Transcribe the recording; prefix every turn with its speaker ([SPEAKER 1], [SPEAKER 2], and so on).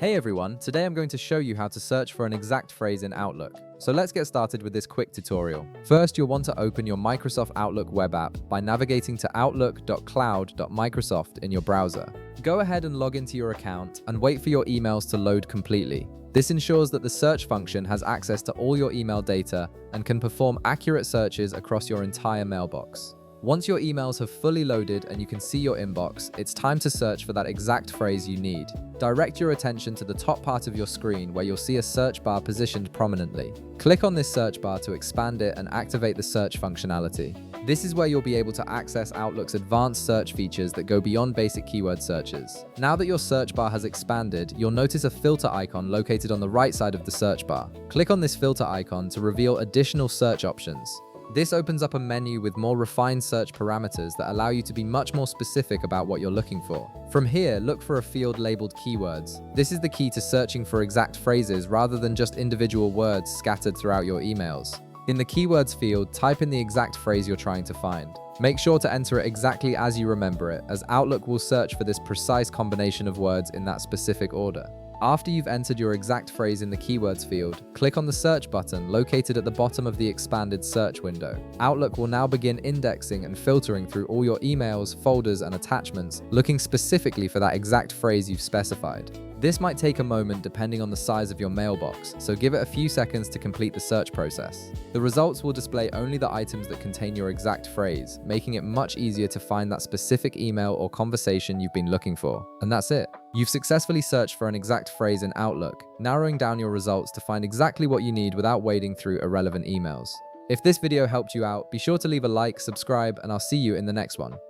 [SPEAKER 1] Hey everyone, today I'm going to show you how to search for an exact phrase in Outlook. So let's get started with this quick tutorial. First, you'll want to open your Microsoft Outlook web app by navigating to outlook.cloud.microsoft in your browser. Go ahead and log into your account and wait for your emails to load completely. This ensures that the search function has access to all your email data and can perform accurate searches across your entire mailbox. Once your emails have fully loaded and you can see your inbox, it's time to search for that exact phrase you need. Direct your attention to the top part of your screen where you'll see a search bar positioned prominently. Click on this search bar to expand it and activate the search functionality. This is where you'll be able to access Outlook's advanced search features that go beyond basic keyword searches. Now that your search bar has expanded, you'll notice a filter icon located on the right side of the search bar. Click on this filter icon to reveal additional search options. This opens up a menu with more refined search parameters that allow you to be much more specific about what you're looking for. From here, look for a field labeled keywords. This is the key to searching for exact phrases rather than just individual words scattered throughout your emails. In the keywords field, type in the exact phrase you're trying to find. Make sure to enter it exactly as you remember it, as Outlook will search for this precise combination of words in that specific order. After you've entered your exact phrase in the keywords field, click on the search button located at the bottom of the expanded search window. Outlook will now begin indexing and filtering through all your emails, folders, and attachments, looking specifically for that exact phrase you've specified. This might take a moment depending on the size of your mailbox, so give it a few seconds to complete the search process. The results will display only the items that contain your exact phrase, making it much easier to find that specific email or conversation you've been looking for. And that's it. You've successfully searched for an exact phrase in Outlook, narrowing down your results to find exactly what you need without wading through irrelevant emails. If this video helped you out, be sure to leave a like, subscribe, and I'll see you in the next one.